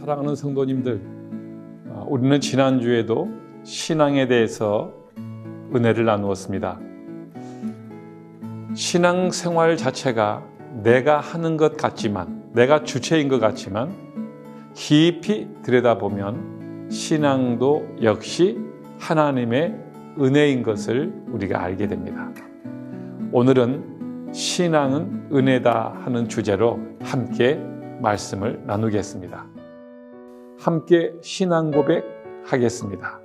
사랑하는 성도님들, 우리는 지난주에도 신앙에 대해서 은혜를 나누었습니다. 신앙생활 자체가 내가 하는 것 같지만, 내가 주체인 것 같지만 깊이 들여다보면 신앙도 역시 하나님의 은혜인 것을 우리가 알게 됩니다. 오늘은 신앙은 은혜다 하는 주제로 함께 말씀을 나누겠습니다. 함께 신앙 고백 하겠습니다.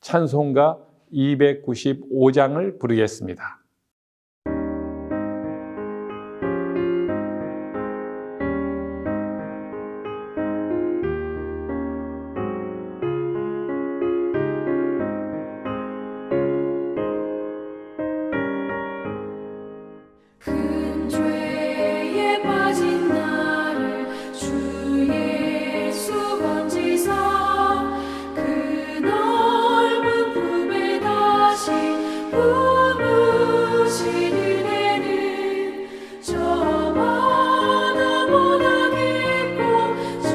찬송가 295장을 부르겠습니다. 큰 죄에 빠진 나를 주 예수 건지사 그 넓은 품에 다시 품으신 은혜는 저마다 보다 깊고 저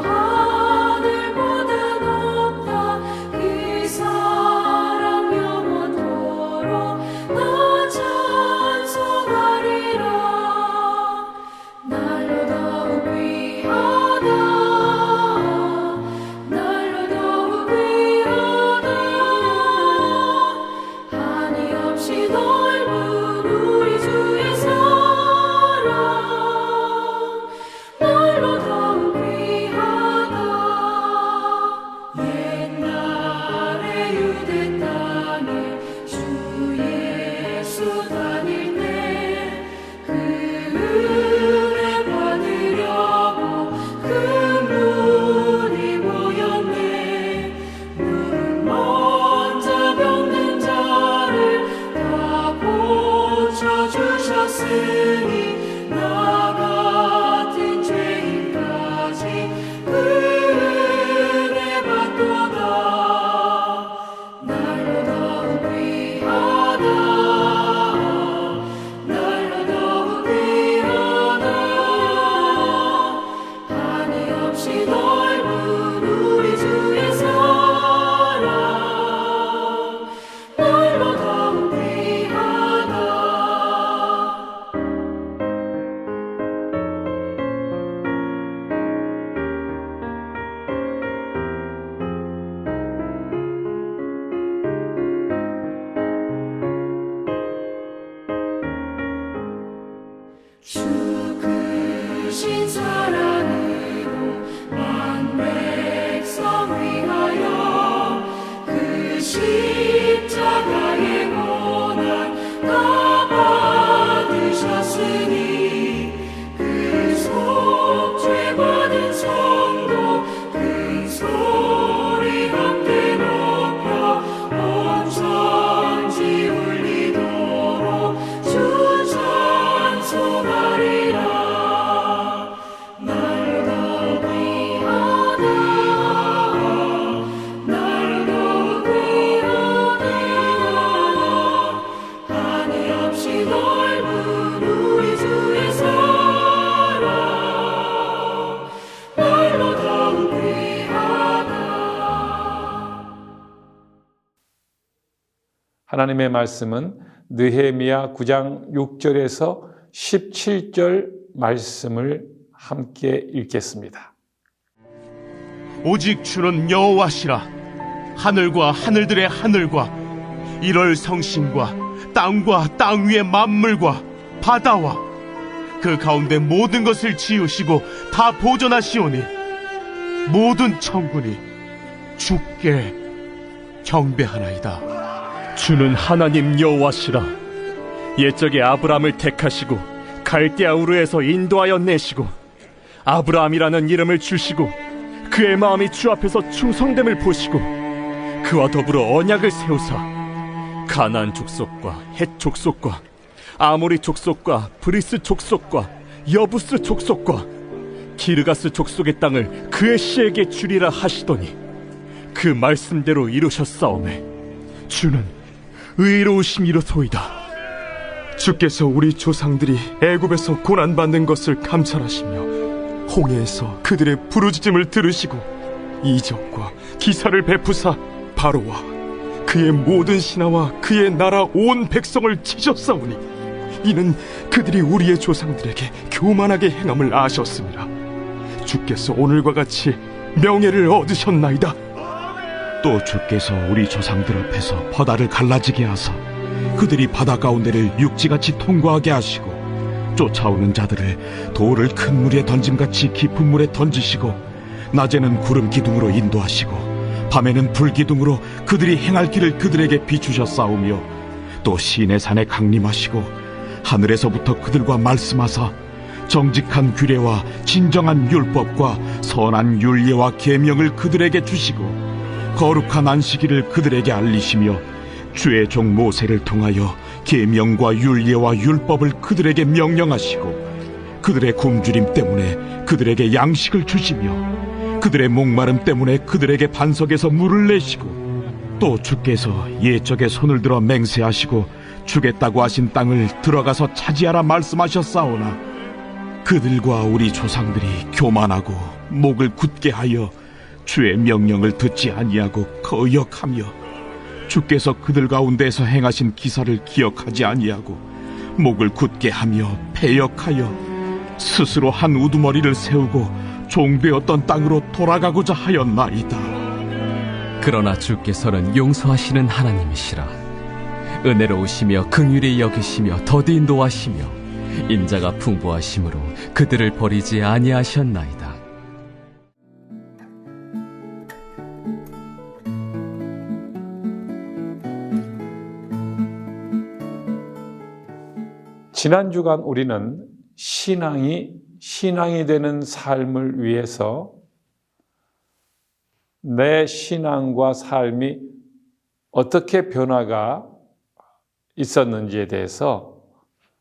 하늘보다 높다. 그 사랑 영원토록 나 찬송하리라. 날로 더욱 귀하다. 날로 더욱 귀하다. 한이 없이 넓은 우리 주의 사랑. 날로 더욱 귀하다. 옛날에 유대 땅에 주 예수 다닐 때 그 은혜 받으려고 큰 물이 모였네. 물은 먼저 병든 자를 다 고쳐주셨으니 나 같은 죄인까지 그 은혜 받도다. 날로 더욱 귀하다. 날로 더욱 귀하다. 한이 없이 넓은 우리 주의 사랑. 날로 더욱 귀하다. 주 크신 사랑으로 만 백성 위하여 그 십자가의 고난 다 받으셨으니 그 속죄 받은 성도 큰 소리 함께 높여 온 천지 울리도록 주 찬송하리라. 날로 더욱 귀하다. 날로 더욱 귀하다. 한이 없이 넓은 우리 주의 사랑. 날로 더욱 귀하다. 하나님의 말씀은 느헤미야 9장 6절에서 17절 말씀을 함께 읽겠습니다. 오직 주는 여호와시라. 하늘과 하늘들의 하늘과 이럴 성신과 땅과 땅 위의 만물과 바다와 그 가운데 모든 것을 지으시고 다 보존하시오니 모든 천군이 주께 경배하나이다. 주는 하나님 여호와시라. 옛적에 아브람을 택하시고 갈대아 우르에서 인도하여 내시고 아브라함이라는 이름을 주시고 그의 마음이 주 앞에서 충성됨을 보시고 그와 더불어 언약을 세우사 가나안 족속과 헷 족속과 아모리 족속과 브리스 족속과 여부스 족속과 기르가스 족속의 땅을 그의 씨에게 주리라 하시더니 그 말씀대로 이루셨사오매 주는 의로우심이로소이다. 주께서 우리 조상들이 애굽에서 고난받는 것을 감찰하시며 홍해에서 그들의 부르짖음을 들으시고 이적과 기사를 베푸사 바로와 그의 모든 신하와 그의 나라 온 백성을 치셨사오니 이는 그들이 우리의 조상들에게 교만하게 행함을 아셨습니다. 주께서 오늘과 같이 명예를 얻으셨나이다. 또 주께서 우리 조상들 앞에서 바다를 갈라지게 하사 그들이 바다 가운데를 육지같이 통과하게 하시고 쫓아오는 자들을 돌을 큰 물에 던짐같이 깊은 물에 던지시고 낮에는 구름 기둥으로 인도하시고 밤에는 불 기둥으로 그들이 행할 길을 그들에게 비추셨사오며 또 시내산에 강림하시고 하늘에서부터 그들과 말씀하사 정직한 규례와 진정한 율법과 선한 율례와 계명을 그들에게 주시고 거룩한 안식일을 그들에게 알리시며 주의 종 모세를 통하여 계명과 율례와 율법을 그들에게 명령하시고 그들의 굶주림 때문에 그들에게 양식을 주시며 그들의 목마름 때문에 그들에게 반석에서 물을 내시고 또 주께서 옛적에 손을 들어 맹세하시고 주겠다고 하신 땅을 들어가서 차지하라 말씀하셨사오나 그들과 우리 조상들이 교만하고 목을 굳게 하여 주의 명령을 듣지 아니하고 거역하며 주께서 그들 가운데서 행하신 기사를 기억하지 아니하고 목을 굳게 하며 패역하여 스스로 한 우두머리를 세우고 종되었던 땅으로 돌아가고자 하였나이다. 그러나 주께서는 용서하시는 하나님이시라. 은혜로우시며 긍휼히 여기시며 더디 인도하시며 인자가 풍부하심으로 그들을 버리지 아니하셨나이다. 지난 주간 우리는 신앙이 되는 삶을 위해서 내 신앙과 삶이 어떻게 변화가 있었는지에 대해서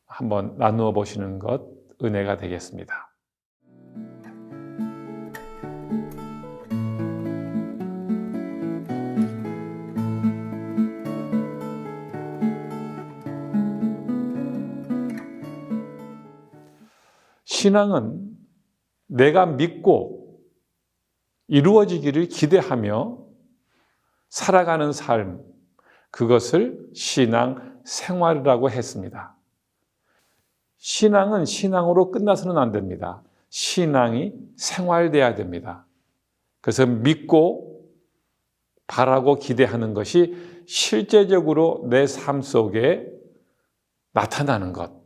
한번 나누어 보시는 것 은혜가 되겠습니다. 신앙은 내가 믿고 이루어지기를 기대하며 살아가는 삶, 그것을 신앙 생활이라고 했습니다. 신앙은 신앙으로 끝나서는 안 됩니다. 신앙이 생활돼야 됩니다. 그래서 믿고 바라고 기대하는 것이 실제적으로 내 삶 속에 나타나는 것,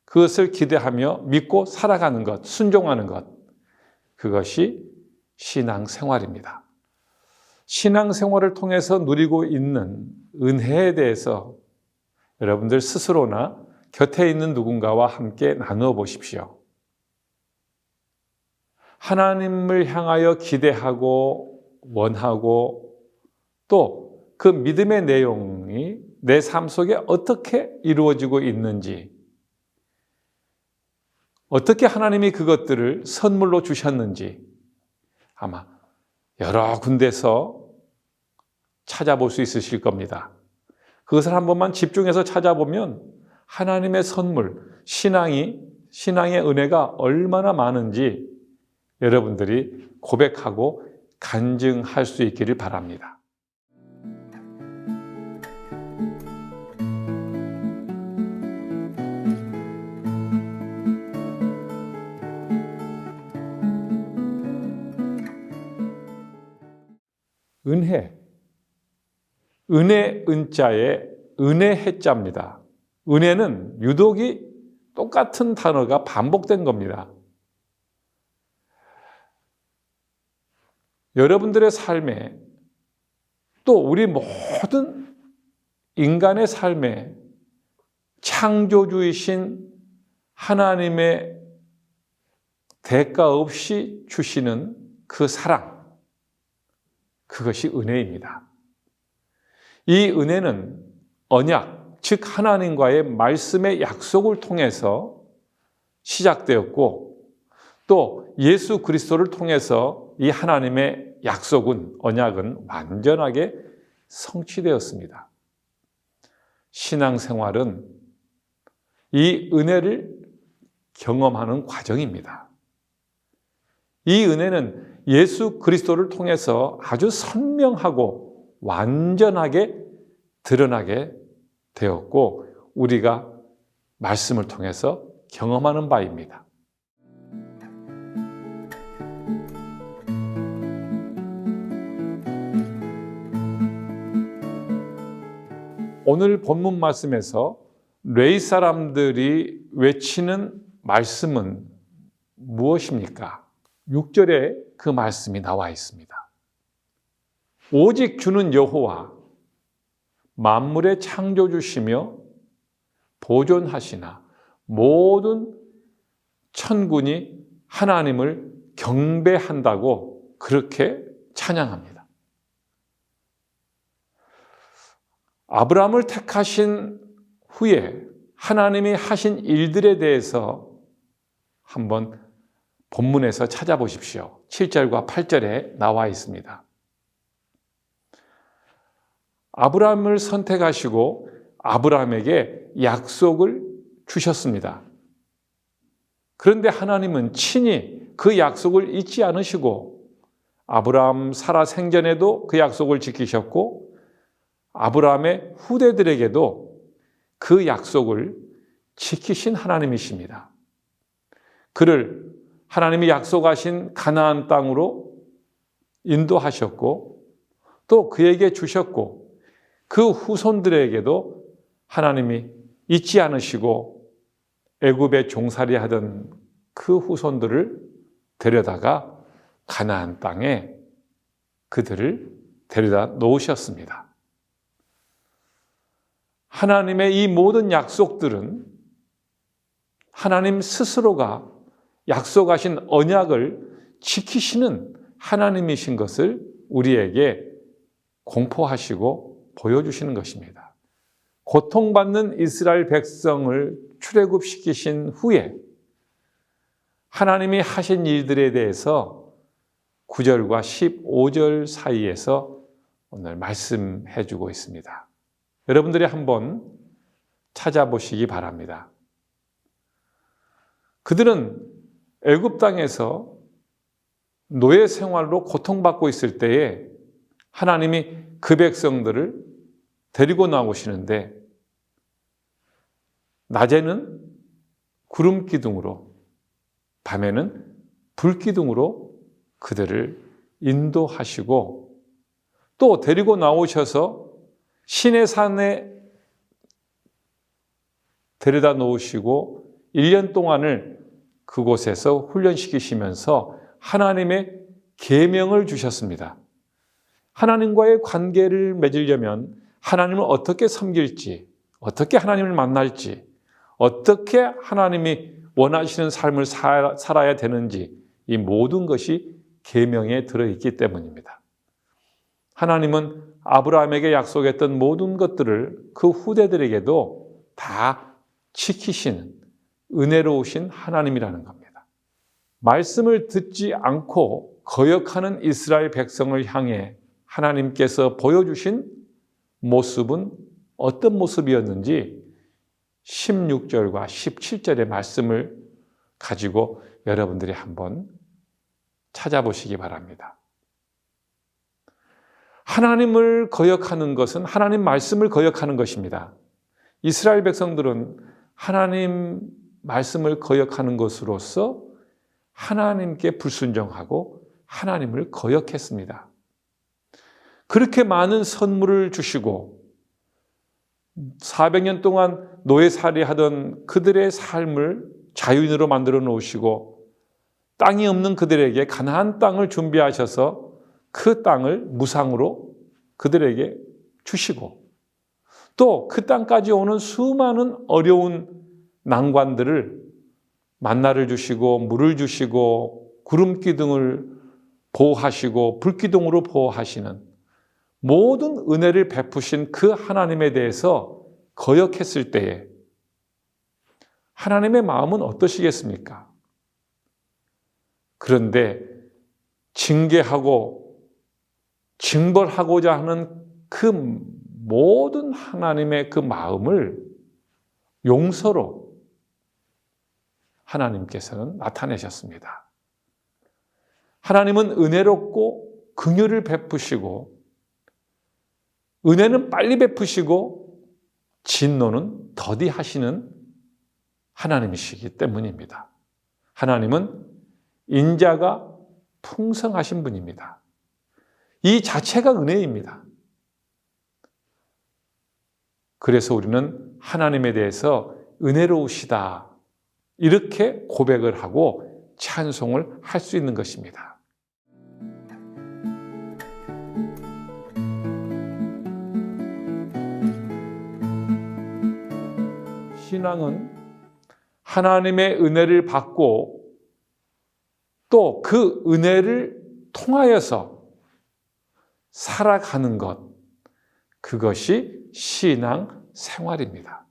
그것을 기대하며 믿고 살아가는 것, 순종하는 것, 그것이 신앙생활입니다. 신앙생활을 통해서 누리고 있는 은혜에 대해서 여러분들 스스로나 곁에 있는 누군가와 함께 나누어 보십시오. 하나님을 향하여 기대하고 원하고 또 그 믿음의 내용이 내 삶 속에 어떻게 이루어지고 있는지, 어떻게 하나님이 그것들을 선물로 주셨는지 아마 여러 군데서 찾아볼 수 있으실 겁니다. 그것을 한 번만 집중해서 찾아보면 하나님의 선물, 신앙의 은혜가 얼마나 많은지 여러분들이 고백하고 간증할 수 있기를 바랍니다. 은혜 은자에 은혜 해자입니다. 은혜는 유독이 똑같은 단어가 반복된 겁니다. 여러분들의 삶에 또 우리 모든 인간의 삶에 창조주이신 하나님의 대가 없이 주시는 그 사랑, 그것이 은혜입니다. 이 은혜는 언약, 즉 하나님과의 말씀의 약속을 통해서 시작되었고, 또 예수 그리스도를 통해서 이 하나님의 약속은, 언약은 완전하게 성취되었습니다. 신앙생활은 이 은혜를 경험하는 과정입니다. 이 은혜는 예수 그리스도를 통해서 아주 선명하고 완전하게 드러나게 되었고, 우리가 말씀을 통해서 경험하는 바입니다. 오늘 본문 말씀에서 레위 사람들이 외치는 말씀은 무엇입니까? 6절에 그 말씀이 나와 있습니다. 오직 주는 여호와 만물의 창조주시며 보존하시나 모든 천군이 하나님을 경배한다고 그렇게 찬양합니다. 아브라함을 택하신 후에 하나님이 하신 일들에 대해서 한번 본문에서 찾아보십시오. 7절과 8절에 나와 있습니다. 아브라함을 선택하시고 아브라함에게 약속을 주셨습니다. 그런데 하나님은 친히 그 약속을 잊지 않으시고 아브라함 살아 생전에도 그 약속을 지키셨고 아브라함의 후대들에게도 그 약속을 지키신 하나님이십니다. 그를 하나님이 약속하신 가나안 땅으로 인도하셨고 또 그에게 주셨고 그 후손들에게도 하나님이 잊지 않으시고 애굽에 종살이 하던 그 후손들을 데려다가 가나안 땅에 그들을 데려다 놓으셨습니다. 하나님의 이 모든 약속들은 하나님 스스로가 약속하신 언약을 지키시는 하나님이신 것을 우리에게 공포하시고 보여주시는 것입니다. 고통받는 이스라엘 백성을 출애굽시키신 후에 하나님이 하신 일들에 대해서 9절과 15절 사이에서 오늘 말씀해 주고 있습니다. 여러분들이 한번 찾아보시기 바랍니다. 그들은 애굽 땅에서 노예 생활로 고통받고 있을 때에 하나님이 그 백성들을 데리고 나오시는데 낮에는 구름 기둥으로 밤에는 불 기둥으로 그들을 인도하시고 또 데리고 나오셔서 시내 산에 데려다 놓으시고 1년 동안을 그곳에서 훈련시키시면서 하나님의 계명을 주셨습니다. 하나님과의 관계를 맺으려면 하나님을 어떻게 섬길지, 어떻게 하나님을 만날지, 어떻게 하나님이 원하시는 삶을 살아야 되는지 이 모든 것이 계명에 들어있기 때문입니다. 하나님은 아브라함에게 약속했던 모든 것들을 그 후대들에게도 다 지키시는 은혜로우신 하나님이라는 겁니다. 말씀을 듣지 않고 거역하는 이스라엘 백성을 향해 하나님께서 보여주신 모습은 어떤 모습이었는지 16절과 17절의 말씀을 가지고 여러분들이 한번 찾아보시기 바랍니다. 하나님을 거역하는 것은 하나님 말씀을 거역하는 것입니다. 이스라엘 백성들은 하나님 말씀을 거역하는 것으로서 하나님께 불순종하고 하나님을 거역했습니다. 그렇게 많은 선물을 주시고 400년 동안 노예살이 하던 그들의 삶을 자유인으로 만들어 놓으시고 땅이 없는 그들에게 가나안 땅을 준비하셔서 그 땅을 무상으로 그들에게 주시고 또 그 땅까지 오는 수많은 어려운 난관들을 만나를 주시고 물을 주시고 구름 기둥을 보호하시고 불기둥으로 보호하시는 모든 은혜를 베푸신 그 하나님에 대해서 거역했을 때에 하나님의 마음은 어떠시겠습니까? 그런데 징계하고 징벌하고자 하는 그 모든 하나님의 그 마음을 용서로 하나님께서는 나타내셨습니다. 하나님은 은혜롭고 긍휼을 베푸시고 은혜는 빨리 베푸시고 진노는 더디하시는 하나님이시기 때문입니다. 하나님은 인자가 풍성하신 분입니다. 이 자체가 은혜입니다. 그래서 우리는 하나님에 대해서 은혜로우시다 이렇게 고백을 하고 찬송을 할 수 있는 것입니다. 신앙은 하나님의 은혜를 받고 또 그 은혜를 통하여서 살아가는 것, 그것이 신앙 생활입니다.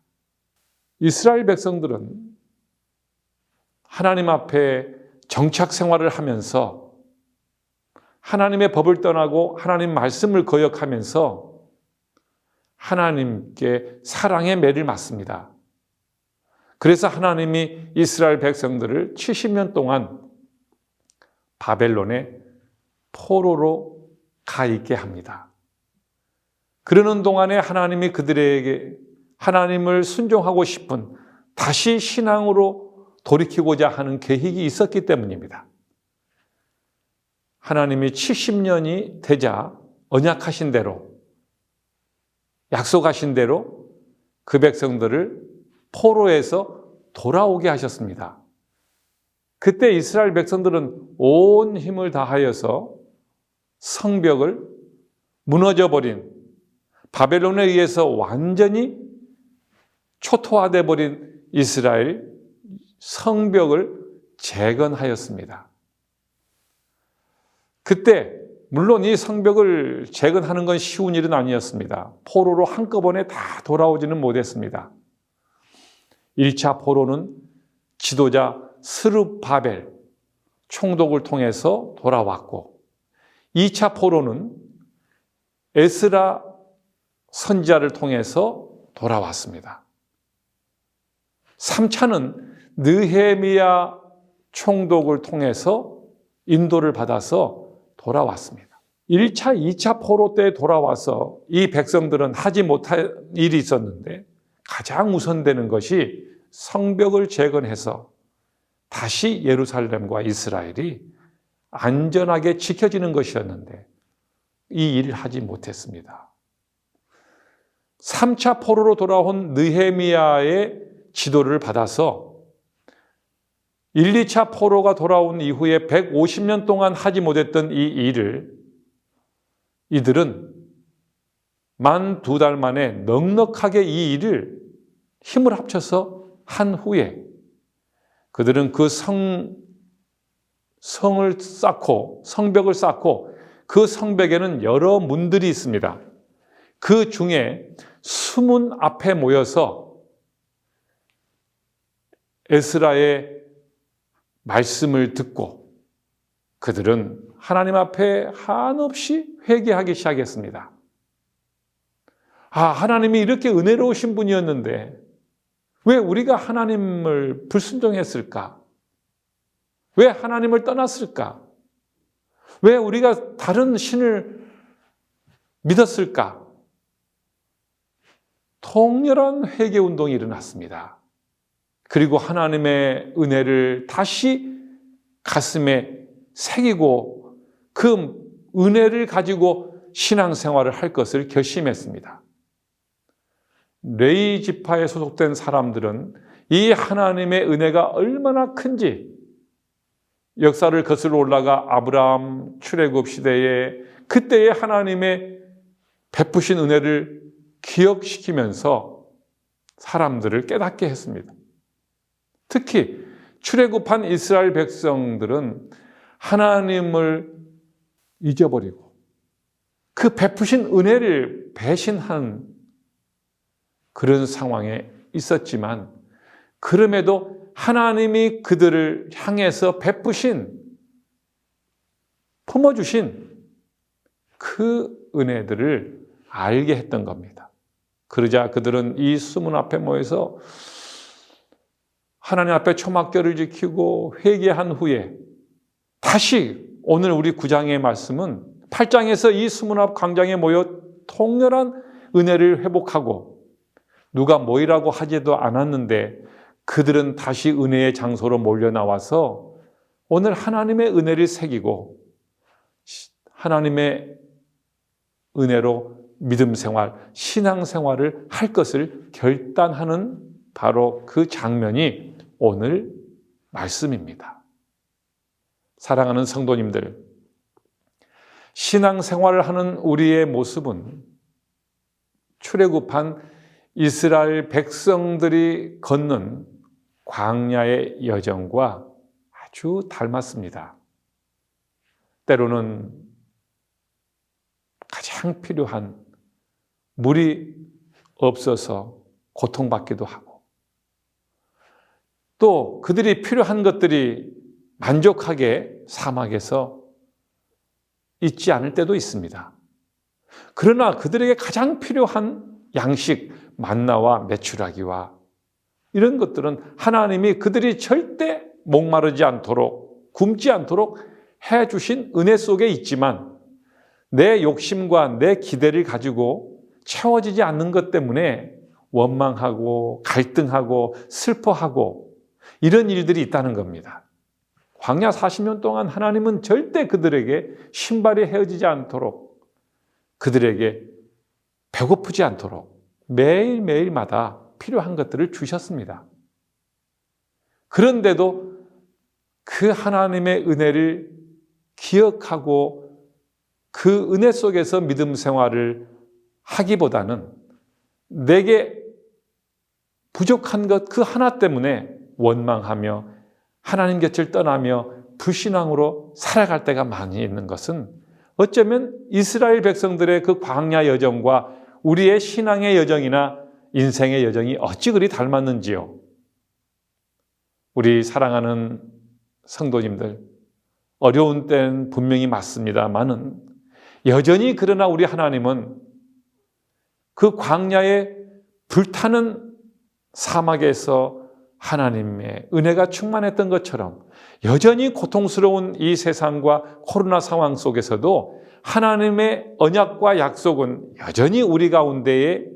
이스라엘 백성들은 하나님 앞에 정착 생활을 하면서 하나님의 법을 떠나고 하나님 말씀을 거역하면서 하나님께 사랑의 매를 맞습니다. 그래서 하나님이 이스라엘 백성들을 70년 동안 바벨론의 포로로 가 있게 합니다. 그러는 동안에 하나님이 그들에게 하나님을 순종하고 싶은 다시 신앙으로 돌이키고자 하는 계획이 있었기 때문입니다. 하나님이 70년이 되자 언약하신 대로 약속하신 대로 그 백성들을 포로에서 돌아오게 하셨습니다. 그때 이스라엘 백성들은 온 힘을 다하여서 성벽을 무너져버린 바벨론에 의해서 완전히 초토화돼 버린 이스라엘 성벽을 재건하였습니다. 그때 물론 이 성벽을 재건하는 건 쉬운 일은 아니었습니다. 포로로 한꺼번에 다 돌아오지는 못했습니다. 1차 포로는 지도자 스룹바벨 총독을 통해서 돌아왔고 2차 포로는 에스라 선지자를 통해서 돌아왔습니다. 3차는 느헤미야 총독을 통해서 인도를 받아서 돌아왔습니다. 1차, 2차 포로 때 돌아와서 이 백성들은 하지 못할 일이 있었는데 가장 우선되는 것이 성벽을 재건해서 다시 예루살렘과 이스라엘이 안전하게 지켜지는 것이었는데 이 일을 하지 못했습니다. 3차 포로로 돌아온 느헤미야의 지도를 받아서 1, 2차 포로가 돌아온 이후에 150년 동안 하지 못했던 이 일을 이들은 만 2달 만에 넉넉하게 이 일을 힘을 합쳐서 한 후에 그들은 그 성을 쌓고 성벽을 쌓고 그 성벽에는 여러 문들이 있습니다. 그 중에 수문 앞에 모여서 에스라의 말씀을 듣고 그들은 하나님 앞에 한없이 회개하기 시작했습니다. 하나님이 이렇게 은혜로우신 분이었는데 왜 우리가 하나님을 불순종했을까? 왜 하나님을 떠났을까? 왜 우리가 다른 신을 믿었을까? 통렬한 회개 운동이 일어났습니다. 그리고 하나님의 은혜를 다시 가슴에 새기고 그 은혜를 가지고 신앙생활을 할 것을 결심했습니다. 레위 지파에 소속된 사람들은 이 하나님의 은혜가 얼마나 큰지 역사를 거슬러 올라가 아브라함 출애굽 시대에 그때의 하나님의 베푸신 은혜를 기억시키면서 사람들을 깨닫게 했습니다. 특히 출애굽한 이스라엘 백성들은 하나님을 잊어버리고 그 베푸신 은혜를 배신한 그런 상황에 있었지만, 그럼에도 하나님이 그들을 향해서 베푸신, 품어주신 그 은혜들을 알게 했던 겁니다. 그러자 그들은 이 수문 앞에 모여서 하나님 앞에 초막절을 지키고 회개한 후에 다시 오늘 우리 9장의 말씀은 8장에서 이 수문 앞 광장에 모여 통렬한 은혜를 회복하고 누가 모이라고 하지도 않았는데 그들은 다시 은혜의 장소로 몰려 나와서 오늘 하나님의 은혜를 새기고 하나님의 은혜로 믿음 생활, 신앙 생활을 할 것을 결단하는 바로 그 장면이 오늘 말씀입니다. 사랑하는 성도님들, 신앙 생활을 하는 우리의 모습은 출애굽한 이스라엘 백성들이 걷는 광야의 여정과 아주 닮았습니다. 때로는 가장 필요한 물이 없어서 고통받기도 하고, 또 그들이 필요한 것들이 만족하게 사막에서 있지 않을 때도 있습니다. 그러나 그들에게 가장 필요한 양식, 만나와 메추라기와 이런 것들은 하나님이 그들이 절대 목마르지 않도록, 굶지 않도록 해주신 은혜 속에 있지만, 내 욕심과 내 기대를 가지고 채워지지 않는 것 때문에 원망하고 갈등하고 슬퍼하고 이런 일들이 있다는 겁니다. 광야 40년 동안 하나님은 절대 그들에게 신발이 헤어지지 않도록, 그들에게 배고프지 않도록 매일매일마다 필요한 것들을 주셨습니다. 그런데도 그 하나님의 은혜를 기억하고 그 은혜 속에서 믿음 생활을 하기보다는 내게 부족한 것 그 하나 때문에 원망하며 하나님 곁을 떠나며 불신앙으로 살아갈 때가 많이 있는 것은 어쩌면 이스라엘 백성들의 그 광야 여정과 우리의 신앙의 여정이나 인생의 여정이 어찌 그리 닮았는지요. 우리 사랑하는 성도님들, 어려운 때는 분명히 맞습니다만은 여전히 그러나 우리 하나님은 그 광야에 불타는 사막에서 하나님의 은혜가 충만했던 것처럼 여전히 고통스러운 이 세상과 코로나 상황 속에서도 하나님의 언약과 약속은 여전히 우리 가운데에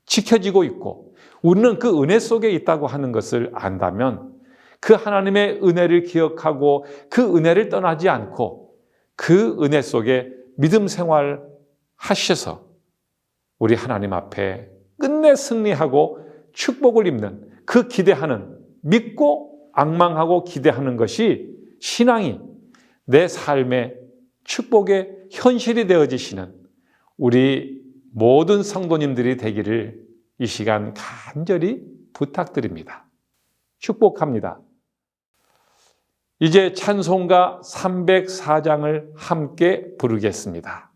지켜지고 있고, 우리는 그 은혜 속에 있다고 하는 것을 안다면 그 하나님의 은혜를 기억하고 그 은혜를 떠나지 않고 그 은혜 속에 믿음 생활 하셔서 우리 하나님 앞에 끝내 승리하고 축복을 입는 그 기대하는, 믿고 앙망하고 기대하는 것이 신앙이 내 삶의 축복의 현실이 되어지시는 우리 모든 성도님들이 되기를 이 시간 간절히 부탁드립니다. 축복합니다. 이제 찬송가 304장을 함께 부르겠습니다.